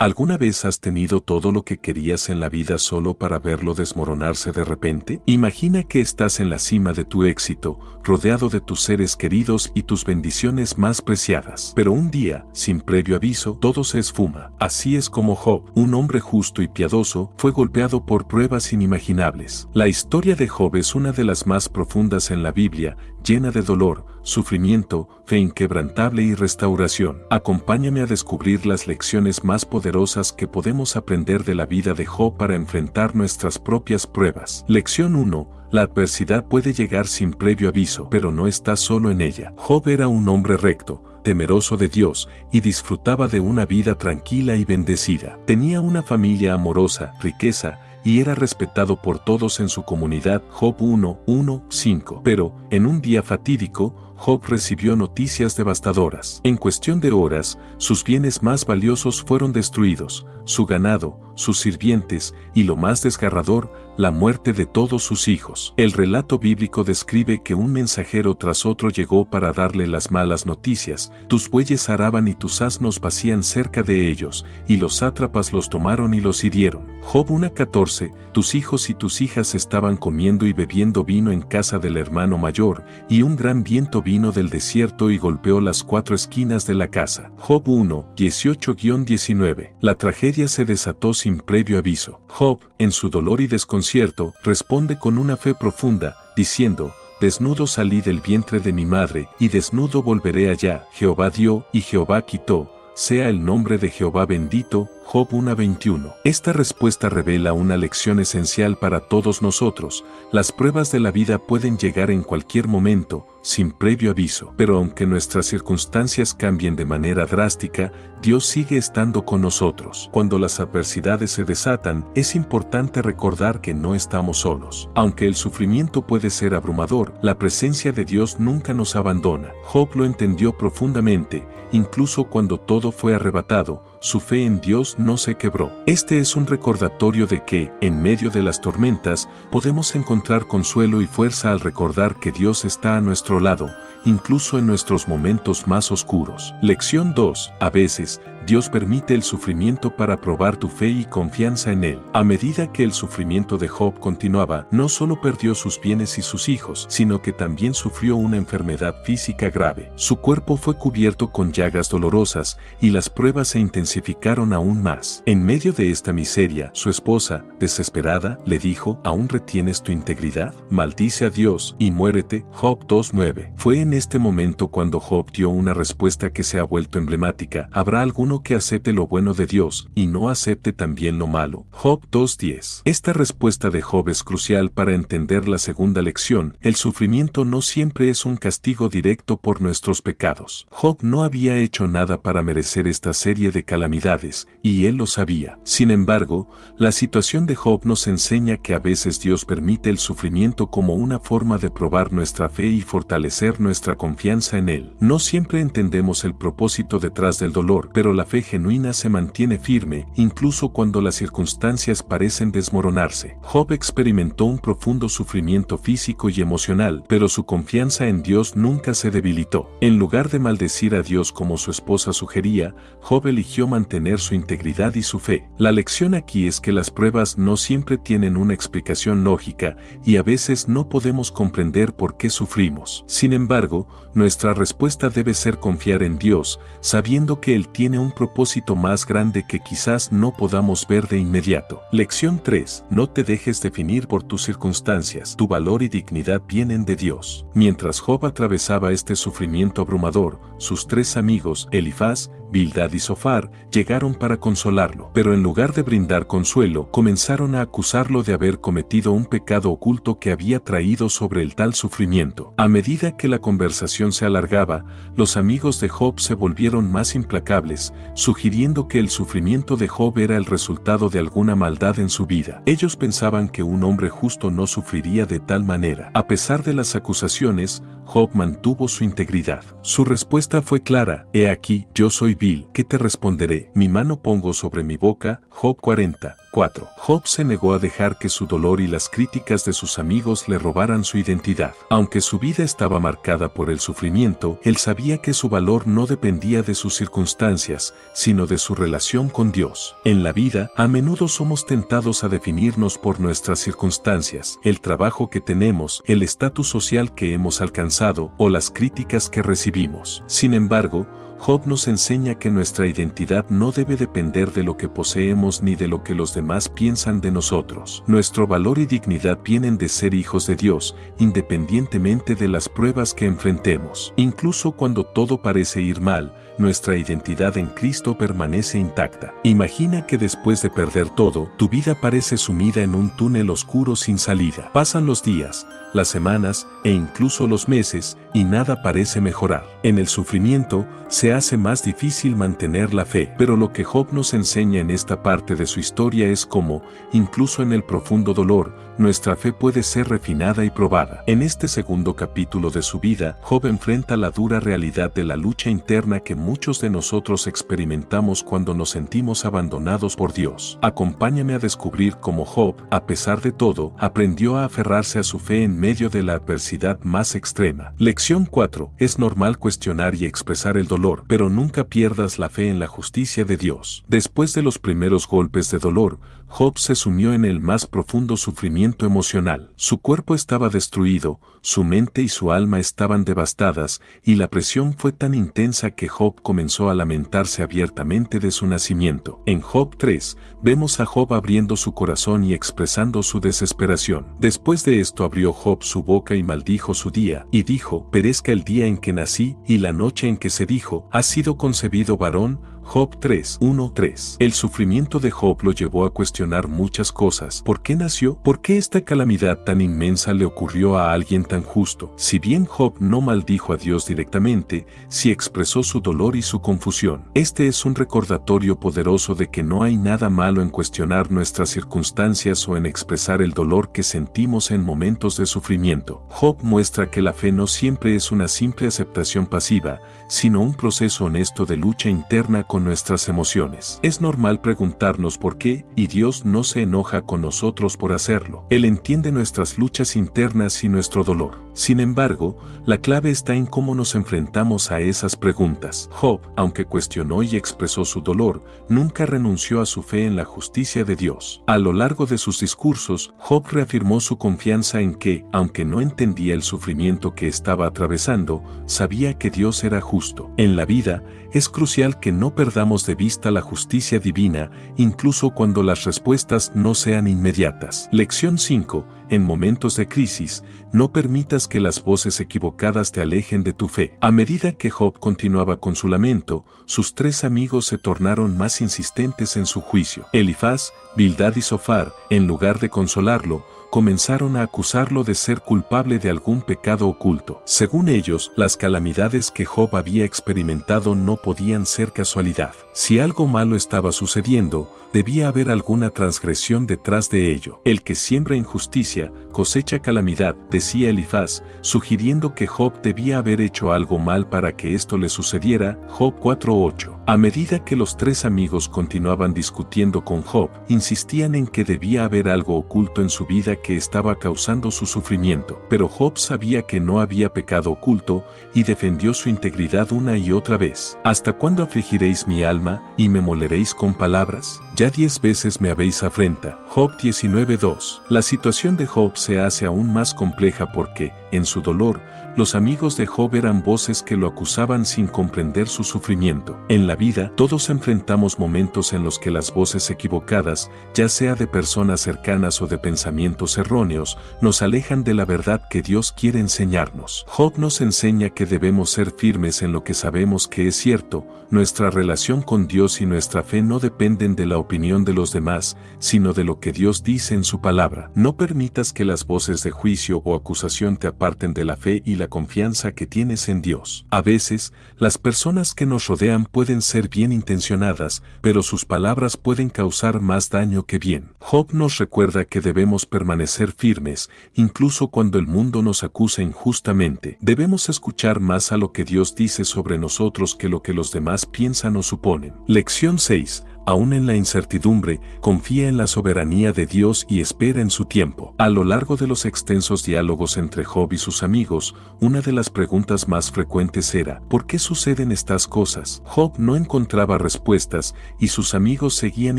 ¿Alguna vez has tenido todo lo que querías en la vida solo para verlo desmoronarse de repente? Imagina que estás en la cima de tu éxito, rodeado de tus seres queridos y tus bendiciones más preciadas. Pero un día, sin previo aviso, todo se esfuma. Así es como Job, un hombre justo y piadoso, fue golpeado por pruebas inimaginables. La historia de Job es una de las más profundas en la Biblia, llena de dolor, sufrimiento, fe inquebrantable y restauración. Acompáñame a descubrir las lecciones más poderosas que podemos aprender de la vida de Job para enfrentar nuestras propias pruebas. Lección 1. La adversidad puede llegar sin previo aviso, pero no estás solo en ella. Job era un hombre recto, temeroso de Dios, y disfrutaba de una vida tranquila y bendecida. Tenía una familia amorosa, riqueza, y era respetado por todos en su comunidad. Job 1:1-5. Pero, en un día fatídico, Job recibió noticias devastadoras. En cuestión de horas, sus bienes más valiosos fueron destruidos, su ganado, sus sirvientes, y lo más desgarrador, la muerte de todos sus hijos. El relato bíblico describe que un mensajero tras otro llegó para darle las malas noticias. Tus bueyes araban y tus asnos pacían cerca de ellos, y los sátrapas los tomaron y los hirieron. Job 1:14. Tus hijos y tus hijas estaban comiendo y bebiendo vino en casa del hermano mayor, y un gran viento vino del desierto y golpeó las 4 esquinas de la casa. Job 1:18-19. La tragedia se desató sin previo aviso. Job, en su dolor y desconcierto, responde con una fe profunda, diciendo: desnudo salí del vientre de mi madre, y desnudo volveré allá. Jehová dio, y Jehová quitó. Sea el nombre de Jehová bendito. Job 1:21. Esta respuesta revela una lección esencial para todos nosotros. Las pruebas de la vida pueden llegar en cualquier momento, sin previo aviso. Pero aunque nuestras circunstancias cambien de manera drástica, Dios sigue estando con nosotros. Cuando las adversidades se desatan, es importante recordar que no estamos solos. Aunque el sufrimiento puede ser abrumador, la presencia de Dios nunca nos abandona. Job lo entendió profundamente, incluso cuando todo fue arrebatado. Su fe en Dios no se quebró. Este es un recordatorio de que, en medio de las tormentas, podemos encontrar consuelo y fuerza al recordar que Dios está a nuestro lado, incluso en nuestros momentos más oscuros. Lección 2. A veces, Dios permite el sufrimiento para probar tu fe y confianza en Él. A medida que el sufrimiento de Job continuaba, no solo perdió sus bienes y sus hijos, sino que también sufrió una enfermedad física grave. Su cuerpo fue cubierto con llagas dolorosas, y las pruebas se intensificaron aún más. En medio de esta miseria, su esposa, desesperada, le dijo: ¿aún retienes tu integridad? Maldice a Dios y muérete. Job 2:9. Fue en este momento cuando Job dio una respuesta que se ha vuelto emblemática: ¿habrá alguno que acepte lo bueno de Dios y no acepte también lo malo? Job 2:10. Esta respuesta de Job es crucial para entender la segunda lección: el sufrimiento no siempre es un castigo directo por nuestros pecados. Job no había hecho nada para merecer esta serie de calamidades, y él lo sabía. Sin embargo, la situación de Job nos enseña que a veces Dios permite el sufrimiento como una forma de probar nuestra fe y fortalecer nuestra confianza en Él. No siempre entendemos el propósito detrás del dolor, pero la fe genuina se mantiene firme, incluso cuando las circunstancias parecen desmoronarse. Job experimentó un profundo sufrimiento físico y emocional, pero su confianza en Dios nunca se debilitó. En lugar de maldecir a Dios como su esposa sugería, Job eligió mantener su integridad y su fe. La lección aquí es que las pruebas no siempre tienen una explicación lógica, y a veces no podemos comprender por qué sufrimos. Sin embargo, nuestra respuesta debe ser confiar en Dios, sabiendo que Él tiene un propósito más grande que quizás no podamos ver de inmediato. Lección 3. No te dejes definir por tus circunstancias. Tu valor y dignidad vienen de Dios. Mientras Job atravesaba este sufrimiento abrumador, sus 3 amigos, Elifaz, Bildad y Zofar, llegaron para consolarlo. Pero en lugar de brindar consuelo, comenzaron a acusarlo de haber cometido un pecado oculto que había traído sobre él tal sufrimiento. A medida que la conversación se alargaba, los amigos de Job se volvieron más implacables, sugiriendo que el sufrimiento de Job era el resultado de alguna maldad en su vida. Ellos pensaban que un hombre justo no sufriría de tal manera. A pesar de las acusaciones, Job mantuvo su integridad. Su respuesta fue clara: he aquí, yo soy vil, ¿qué te responderé? Mi mano pongo sobre mi boca. Job 40:4. Job se negó a dejar que su dolor y las críticas de sus amigos le robaran su identidad. Aunque su vida estaba marcada por el sufrimiento, él sabía que su valor no dependía de sus circunstancias, sino de su relación con Dios. En la vida, a menudo somos tentados a definirnos por nuestras circunstancias, el trabajo que tenemos, el estatus social que hemos alcanzado o las críticas que recibimos. Sin embargo, Job nos enseña que nuestra identidad no debe depender de lo que poseemos ni de lo que los demás piensan de nosotros. Nuestro valor y dignidad vienen de ser hijos de Dios, independientemente de las pruebas que enfrentemos. Incluso cuando todo parece ir mal, nuestra identidad en Cristo permanece intacta. Imagina que después de perder todo, tu vida parece sumida en un túnel oscuro sin salida. Pasan los días, las semanas e incluso los meses, y nada parece mejorar. En el sufrimiento, se hace más difícil mantener la fe. Pero lo que Job nos enseña en esta parte de su historia es cómo, incluso en el profundo dolor, nuestra fe puede ser refinada y probada. En este segundo capítulo de su vida, Job enfrenta la dura realidad de la lucha interna que muchos de nosotros experimentamos cuando nos sentimos abandonados por Dios. Acompáñame a descubrir cómo Job, a pesar de todo, aprendió a aferrarse a su fe en medio de la adversidad más extrema. Lección 4. Es normal cuestionar y expresar el dolor, pero nunca pierdas la fe en la justicia de Dios. Después de los primeros golpes de dolor, Job se sumió en el más profundo sufrimiento emocional. Su cuerpo estaba destruido, su mente y su alma estaban devastadas, y la presión fue tan intensa que Job comenzó a lamentarse abiertamente de su nacimiento. En Job 3, vemos a Job abriendo su corazón y expresando su desesperación. Después de esto abrió Job su boca y maldijo su día, y dijo: perezca el día en que nací y la noche en que se dijo, has sido concebido varón. Job 3:1-3. El sufrimiento de Job lo llevó a cuestionar muchas cosas. ¿Por qué nació? ¿Por qué esta calamidad tan inmensa le ocurrió a alguien tan justo? Si bien Job no maldijo a Dios directamente, sí expresó su dolor y su confusión. Este es un recordatorio poderoso de que no hay nada malo en cuestionar nuestras circunstancias o en expresar el dolor que sentimos en momentos de sufrimiento. Job muestra que la fe no siempre es una simple aceptación pasiva, sino un proceso honesto de lucha interna con nuestras emociones. Es normal preguntarnos por qué, y Dios no se enoja con nosotros por hacerlo. Él entiende nuestras luchas internas y nuestro dolor. Sin embargo, la clave está en cómo nos enfrentamos a esas preguntas. Job, aunque cuestionó y expresó su dolor, nunca renunció a su fe en la justicia de Dios. A lo largo de sus discursos, Job reafirmó su confianza en que, aunque no entendía el sufrimiento que estaba atravesando, sabía que Dios era justo. En la vida, es crucial que no perdamos de vista la justicia divina, incluso cuando las respuestas no sean inmediatas. Lección 5. En momentos de crisis, no permitas que las voces equivocadas te alejen de tu fe. A medida que Job continuaba con su lamento, sus tres amigos se tornaron más insistentes en su juicio. Elifaz, Bildad y Zofar, en lugar de consolarlo, comenzaron a acusarlo de ser culpable de algún pecado oculto. Según ellos, las calamidades que Job había experimentado no podían ser casualidad. Si algo malo estaba sucediendo, debía haber alguna transgresión detrás de ello. El que siembra injusticia, cosecha calamidad, decía Elifaz, sugiriendo que Job debía haber hecho algo mal para que esto le sucediera. Job 4:8. A medida que los tres amigos continuaban discutiendo con Job, insistían en que debía haber algo oculto en su vida que estaba causando su sufrimiento. Pero Job sabía que no había pecado oculto y defendió su integridad una y otra vez. ¿Hasta cuándo afligiréis mi alma y me moleréis con palabras? Ya 10 veces me habéis afrenta. Job 19:2. La situación de Job se hace aún más compleja porque, en su dolor, los amigos de Job eran voces que lo acusaban sin comprender su sufrimiento. En la vida, todos enfrentamos momentos en los que las voces equivocadas, ya sea de personas cercanas o de pensamientos erróneos, nos alejan de la verdad que Dios quiere enseñarnos. Job nos enseña que debemos ser firmes en lo que sabemos que es cierto. Nuestra relación con Dios y nuestra fe no dependen de la opinión de los demás, sino de lo que Dios dice en su palabra. No permitas que las voces de juicio o acusación te aparten de la fe y la confianza que tienes en Dios. A veces, las personas que nos rodean pueden ser bien intencionadas, pero sus palabras pueden causar más daño que bien. Job nos recuerda que debemos permanecer firmes, incluso cuando el mundo nos acusa injustamente. Debemos escuchar más a lo que Dios dice sobre nosotros que lo que los demás piensan o suponen. Lección 6. Aún en la incertidumbre, confía en la soberanía de Dios y espera en su tiempo. A lo largo de los extensos diálogos entre Job y sus amigos, una de las preguntas más frecuentes era: ¿por qué suceden estas cosas? Job no encontraba respuestas y sus amigos seguían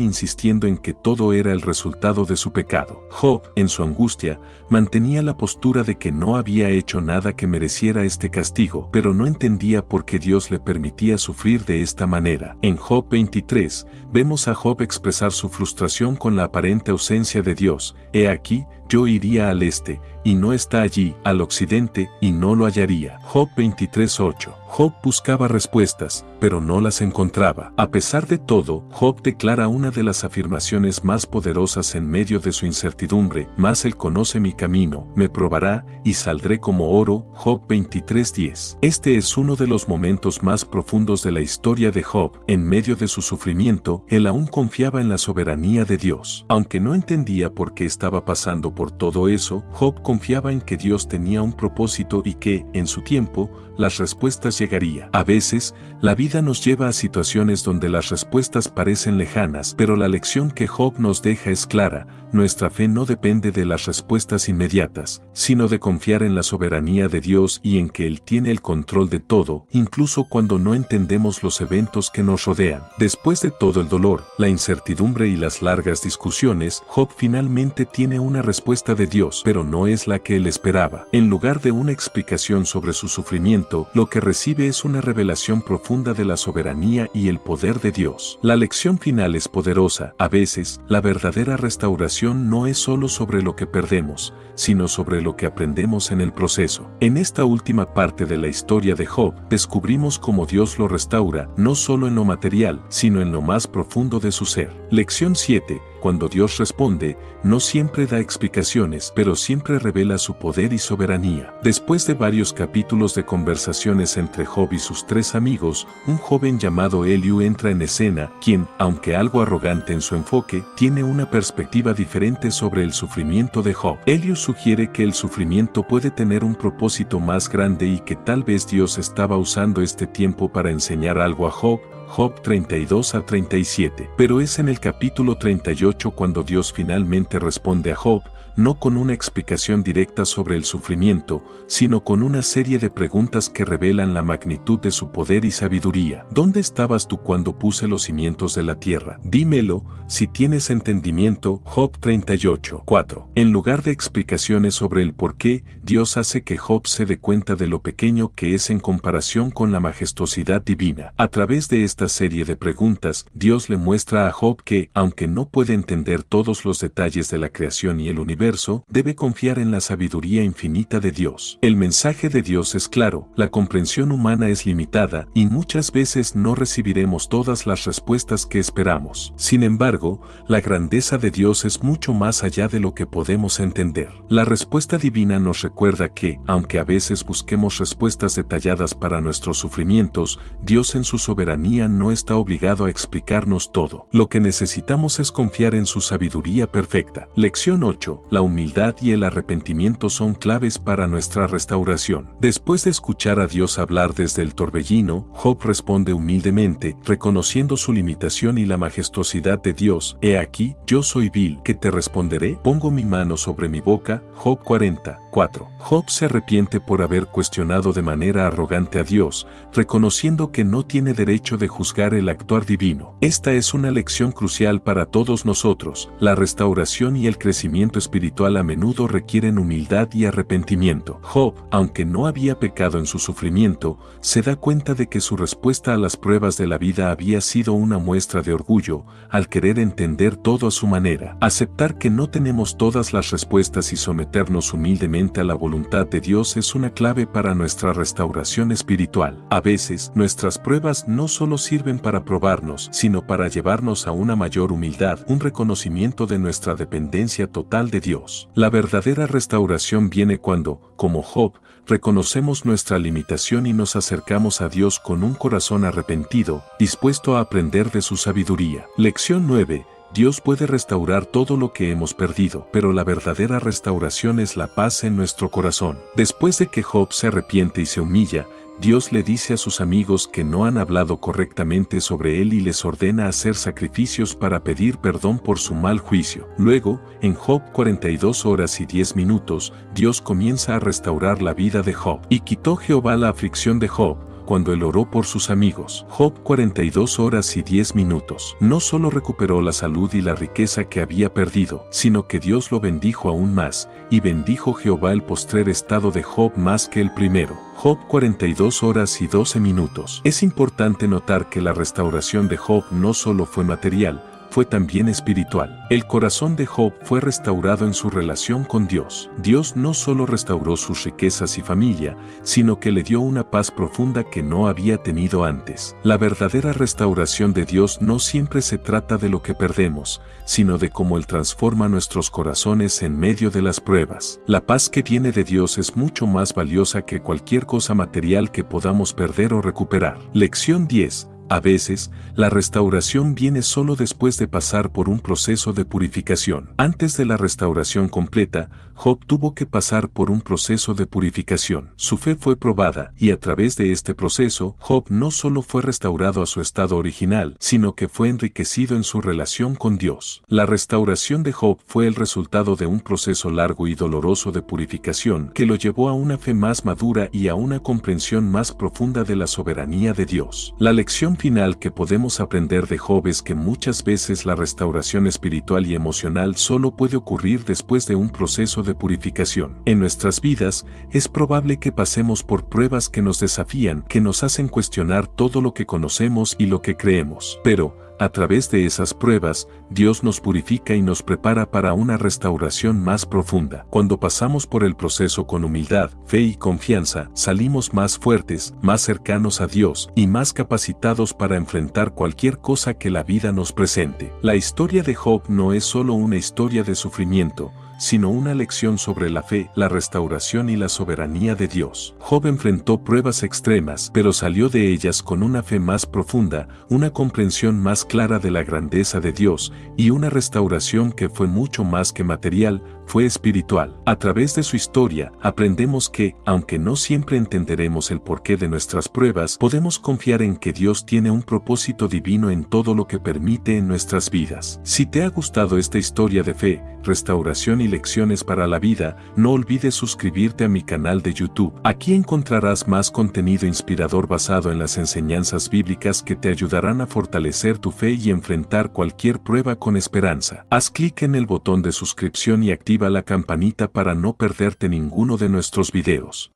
insistiendo en que todo era el resultado de su pecado. Job, en su angustia, mantenía la postura de que no había hecho nada que mereciera este castigo, pero no entendía por qué Dios le permitía sufrir de esta manera. En Job 23, vemos a Job expresar su frustración con la aparente ausencia de Dios. He aquí, yo iría al este, y no está allí, al occidente, y no lo hallaría. Job 23:8. Job buscaba respuestas, pero no las encontraba. A pesar de todo, Job declara una de las afirmaciones más poderosas en medio de su incertidumbre: mas él conoce mi camino, me probará, y saldré como oro. Job 23:10. Este es uno de los momentos más profundos de la historia de Job. En medio de su sufrimiento, él aún confiaba en la soberanía de Dios. Aunque no entendía por qué estaba pasando por todo eso, Job confiaba en que Dios tenía un propósito y que, en su tiempo, las respuestas llegarían. A veces, la vida nos lleva a situaciones donde las respuestas parecen lejanas, pero la lección que Job nos deja es clara: nuestra fe no depende de las respuestas inmediatas, sino de confiar en la soberanía de Dios y en que Él tiene el control de todo, incluso cuando no entendemos los eventos que nos rodean. Después de todo el dolor, la incertidumbre y las largas discusiones, Job finalmente tiene una respuesta de Dios, pero no es la que él esperaba. En lugar de una explicación sobre su sufrimiento, lo que recibe es una revelación profunda de la soberanía y el poder de Dios. La lección final es poderosa. A veces, la verdadera restauración no es solo sobre lo que perdemos, sino sobre lo que aprendemos en el proceso. En esta última parte de la historia de Job, descubrimos cómo Dios lo restaura, no solo en lo material, sino en lo más profundo de su ser. Lección 7. Cuando Dios responde, no siempre da explicaciones, pero siempre revela su poder y soberanía. Después de varios capítulos de conversaciones entre Job y sus tres amigos, un joven llamado Eliú entra en escena, quien, aunque algo arrogante en su enfoque, tiene una perspectiva diferente sobre el sufrimiento de Job. Eliú sugiere que el sufrimiento puede tener un propósito más grande y que tal vez Dios estaba usando este tiempo para enseñar algo a Job. Job 32-37. Pero es en el capítulo 38 cuando Dios finalmente responde a Job, no con una explicación directa sobre el sufrimiento, sino con una serie de preguntas que revelan la magnitud de su poder y sabiduría. ¿Dónde estabas tú cuando puse los cimientos de la tierra? Dímelo, si tienes entendimiento. Job 38:4. En lugar de explicaciones sobre el por qué, Dios hace que Job se dé cuenta de lo pequeño que es en comparación con la majestuosidad divina. A través de esta serie de preguntas, Dios le muestra a Job que, aunque no puede entender todos los detalles de la creación y el universo, debe confiar en la sabiduría infinita de Dios. El mensaje de Dios es claro: la comprensión humana es limitada y muchas veces no recibiremos todas las respuestas que esperamos. Sin embargo, la grandeza de Dios es mucho más allá de lo que podemos entender. La respuesta divina nos recuerda que, aunque a veces busquemos respuestas detalladas para nuestros sufrimientos, Dios en su soberanía no está obligado a explicarnos todo. Lo que necesitamos es confiar en su sabiduría perfecta. Lección 8. La humildad y el arrepentimiento son claves para nuestra restauración. Después de escuchar a Dios hablar desde el torbellino, Job responde humildemente, reconociendo su limitación y la majestuosidad de Dios. He aquí, yo soy vil, ¿qué te responderé? Pongo mi mano sobre mi boca. Job 40:4. Job se arrepiente por haber cuestionado de manera arrogante a Dios, reconociendo que no tiene derecho de juzgar el actuar divino. Esta es una lección crucial para todos nosotros. La restauración y el crecimiento espiritual a menudo requieren humildad y arrepentimiento. Job, aunque no había pecado en su sufrimiento, se da cuenta de que su respuesta a las pruebas de la vida había sido una muestra de orgullo, al querer entender todo a su manera. Aceptar que no tenemos todas las respuestas y someternos humildemente a la voluntad de Dios es una clave para nuestra restauración espiritual. A veces, nuestras pruebas no solo sirven para probarnos, sino para llevarnos a una mayor humildad, un reconocimiento de nuestra dependencia total de Dios. Dios. La verdadera restauración viene cuando, como Job, reconocemos nuestra limitación y nos acercamos a Dios con un corazón arrepentido, dispuesto a aprender de su sabiduría. Lección 9. Dios puede restaurar todo lo que hemos perdido, pero la verdadera restauración es la paz en nuestro corazón. Después de que Job se arrepiente y se humilla, Dios le dice a sus amigos que no han hablado correctamente sobre él y les ordena hacer sacrificios para pedir perdón por su mal juicio. Luego, en Job 42 horas y 10 minutos, Dios comienza a restaurar la vida de Job. Y quitó Jehová la aflicción de Job, cuando él oró por sus amigos. Job 42 horas y 10 minutos. No solo recuperó la salud y la riqueza que había perdido, sino que Dios lo bendijo aún más, y bendijo Jehová el postrer estado de Job más que el primero. Job 42 horas y 12 minutos. Es importante notar que la restauración de Job no solo fue material, fue también espiritual. El corazón de Job fue restaurado en su relación con Dios. Dios no solo restauró sus riquezas y familia, sino que le dio una paz profunda que no había tenido antes. La verdadera restauración de Dios no siempre se trata de lo que perdemos, sino de cómo Él transforma nuestros corazones en medio de las pruebas. La paz que viene de Dios es mucho más valiosa que cualquier cosa material que podamos perder o recuperar. Lección 10. A veces, la restauración viene solo después de pasar por un proceso de purificación. Antes de la restauración completa, Job tuvo que pasar por un proceso de purificación. Su fe fue probada, y a través de este proceso, Job no solo fue restaurado a su estado original, sino que fue enriquecido en su relación con Dios. La restauración de Job fue el resultado de un proceso largo y doloroso de purificación que lo llevó a una fe más madura y a una comprensión más profunda de la soberanía de Dios. La lección final que podemos aprender de Job es que muchas veces la restauración espiritual y emocional solo puede ocurrir después de un proceso de purificación. En nuestras vidas, es probable que pasemos por pruebas que nos desafían, que nos hacen cuestionar todo lo que conocemos y lo que creemos. Pero, a través de esas pruebas, Dios nos purifica y nos prepara para una restauración más profunda. Cuando pasamos por el proceso con humildad, fe y confianza, salimos más fuertes, más cercanos a Dios y más capacitados para enfrentar cualquier cosa que la vida nos presente. La historia de Job no es solo una historia de sufrimiento, sino una lección sobre la fe, la restauración y la soberanía de Dios. Job enfrentó pruebas extremas, pero salió de ellas con una fe más profunda, una comprensión más clara de la grandeza de Dios, y una restauración que fue mucho más que material, fue espiritual. A través de su historia, aprendemos que, aunque no siempre entenderemos el porqué de nuestras pruebas, podemos confiar en que Dios tiene un propósito divino en todo lo que permite en nuestras vidas. Si te ha gustado esta historia de fe, restauración y lecciones para la vida, no olvides suscribirte a mi canal de YouTube. Aquí encontrarás más contenido inspirador basado en las enseñanzas bíblicas que te ayudarán a fortalecer tu fe y enfrentar cualquier prueba con esperanza. Haz clic en el botón de suscripción y activa la campanita para no perderte ninguno de nuestros videos.